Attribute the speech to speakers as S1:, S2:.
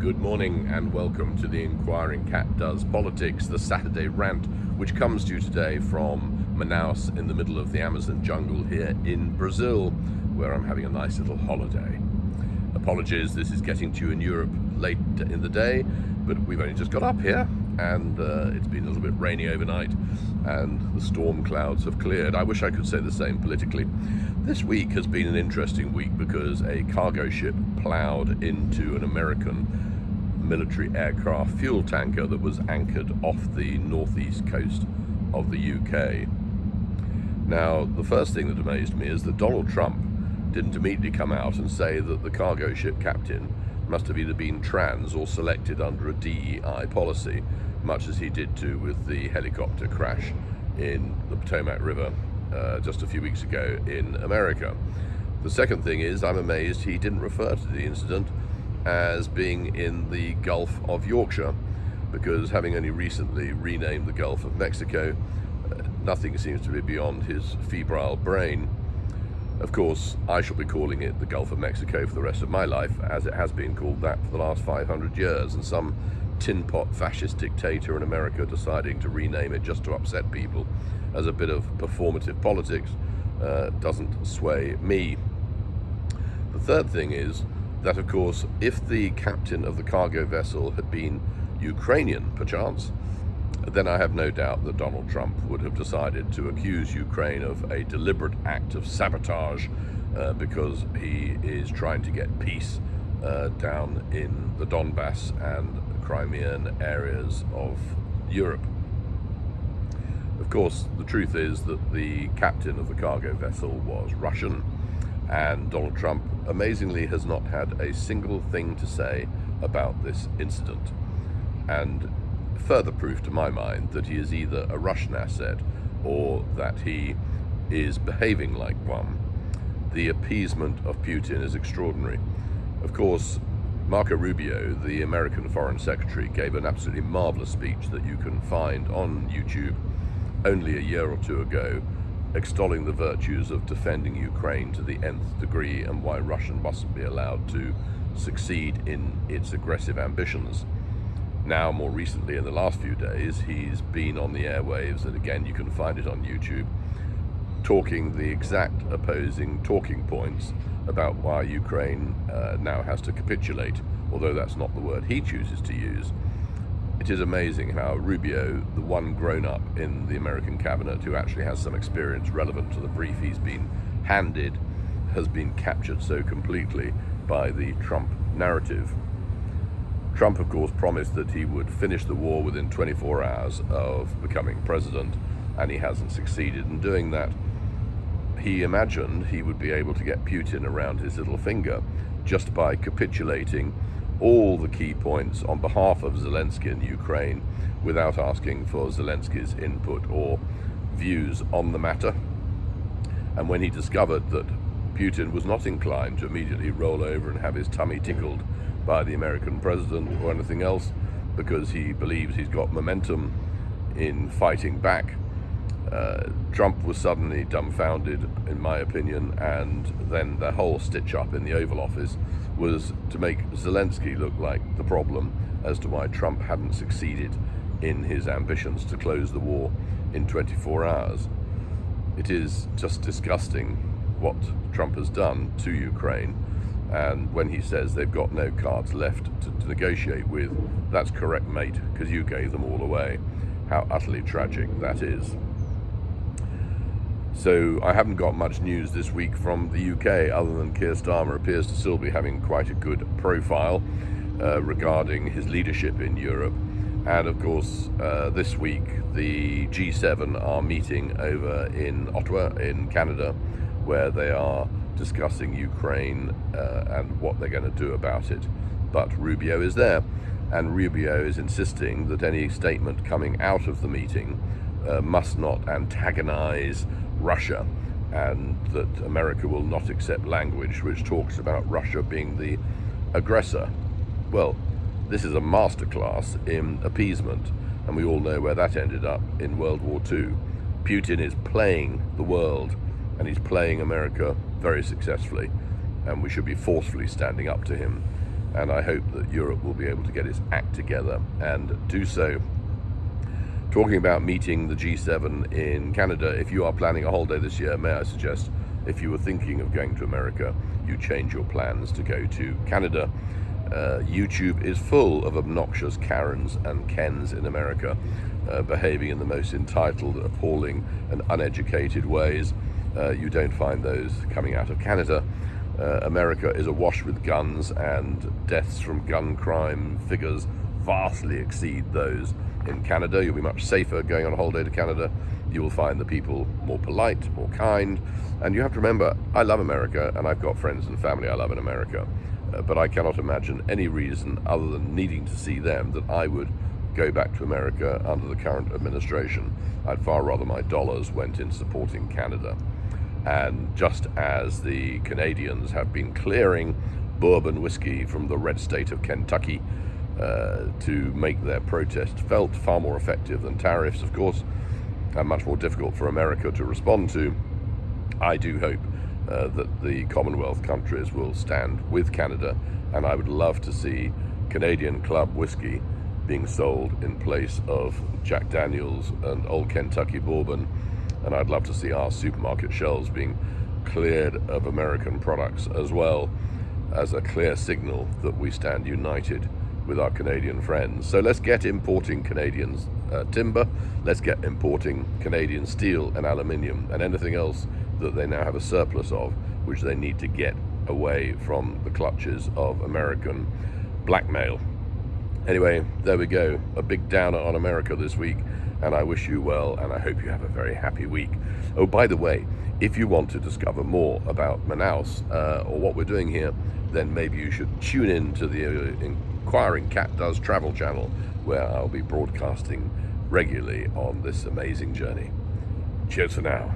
S1: Good morning and welcome to the Inquiring Cat Does Politics, the Saturday rant, which comes to you today from Manaus in the middle of the Amazon jungle here in Brazil, where I'm having a nice little holiday. Apologies, this is getting to you in Europe late in the day, but we've only just got up here and it's been a little bit rainy overnight and the storm clouds have cleared. I wish I could say the same politically. This week has been an interesting week because a cargo ship ploughed into an American military aircraft fuel tanker that was anchored off the northeast coast of the UK. Now, the first thing that amazed me is that Donald Trump didn't immediately come out and say that the cargo ship captain must have either been trans or selected under a DEI policy, much as he did do with the helicopter crash in the Potomac River just a few weeks ago in America. The second thing is, I'm amazed he didn't refer to the incident as being in the Gulf of Yorkshire, because having only recently renamed the Gulf of Mexico, nothing seems to be beyond his febrile brain. Of course, I shall be calling it the Gulf of Mexico for the rest of my life, as it has been called that for the last 500 years, and some tin-pot fascist dictator in America deciding to rename it just to upset people as a bit of performative politics doesn't sway me. The third thing is that, of course, if the captain of the cargo vessel had been Ukrainian, perchance, then I have no doubt that Donald Trump would have decided to accuse Ukraine of a deliberate act of sabotage because he is trying to get peace down in the Donbass and Crimean areas of Europe. Of course, the truth is that the captain of the cargo vessel was Russian, and Donald Trump amazingly has not had a single thing to say about this incident. And further proof to my mind that he is either a Russian asset or that he is behaving like one. The appeasement of Putin is extraordinary. Of course, Marco Rubio, the American Foreign Secretary, gave an absolutely marvelous speech that you can find on YouTube only a year or two ago, extolling the virtues of defending Ukraine to the nth degree and why Russia mustn't be allowed to succeed in its aggressive ambitions. Now, more recently, in the last few days, he's been on the airwaves, and again, you can find it on YouTube, talking the exact opposing talking points about why Ukraine now has to capitulate, although that's not the word he chooses to use. It is amazing how Rubio, the one grown-up in the American cabinet who actually has some experience relevant to the brief he's been handed, has been captured so completely by the Trump narrative. Trump, of course, promised that he would finish the war within 24 hours of becoming president, and he hasn't succeeded in doing that. He imagined he would be able to get Putin around his little finger just by capitulating all the key points on behalf of Zelensky in Ukraine without asking for Zelensky's input or views on the matter. And when he discovered that Putin was not inclined to immediately roll over and have his tummy tickled by the American president or anything else, because he believes he's got momentum in fighting back, Trump was suddenly dumbfounded, in my opinion, and then the whole stitch-up in the Oval Office was to make Zelensky look like the problem as to why Trump hadn't succeeded in his ambitions to close the war in 24 hours. It is just disgusting what Trump has done to Ukraine, and when he says they've got no cards left to negotiate with, that's correct, mate, because you gave them all away. How utterly tragic that is. So I haven't got much news this week from the UK, other than Keir Starmer appears to still be having quite a good profile regarding his leadership in Europe. And of course, this week, the G7 are meeting over in Ottawa, in Canada, where they are discussing Ukraine and what they're going to do about it. But Rubio is there, and Rubio is insisting that any statement coming out of the meeting must not antagonize Russia, and that America will not accept language which talks about Russia being the aggressor. Well, this is a masterclass in appeasement, and we all know where that ended up in World War II. Putin is playing the world, and he's playing America very successfully, and we should be forcefully standing up to him. and I hope that Europe will be able to get its act together and do so. Talking about meeting the G7 in Canada, if you are planning a holiday this year, may I suggest, if you were thinking of going to America, you change your plans to go to Canada. YouTube is full of obnoxious Karens and Kens in America, behaving in the most entitled, appalling and uneducated ways. You don't find those coming out of Canada. America is awash with guns, and deaths from gun crime figures vastly exceed those in Canada. You'll be much safer going on a holiday to Canada. You will find the people more polite, more kind, and you have to remember, I love America and I've got friends and family I love in America, but I cannot imagine any reason other than needing to see them that I would go back to America under the current administration. I'd far rather my dollars went in supporting Canada. And just as the Canadians have been clearing bourbon whiskey from the red state of Kentucky to make their protest felt, far more effective than tariffs, of course, and much more difficult for America to respond to, I do hope that the Commonwealth countries will stand with Canada, and I would love to see Canadian Club whiskey being sold in place of Jack Daniels and Old Kentucky bourbon, and I'd love to see our supermarket shelves being cleared of American products as well, as a clear signal that we stand united with our Canadian friends. So let's get importing Canadian timber, let's get importing Canadian steel and aluminium and anything else that they now have a surplus of, which they need to get away from the clutches of American blackmail. Anyway, there we go, a big downer on America this week, and I wish you well, and I hope you have a very happy week. Oh, by the way, if you want to discover more about Manaus or what we're doing here, then maybe you should tune in to the Inquiring Cat Does Travel channel, where I'll be broadcasting regularly on this amazing journey. Cheers for now.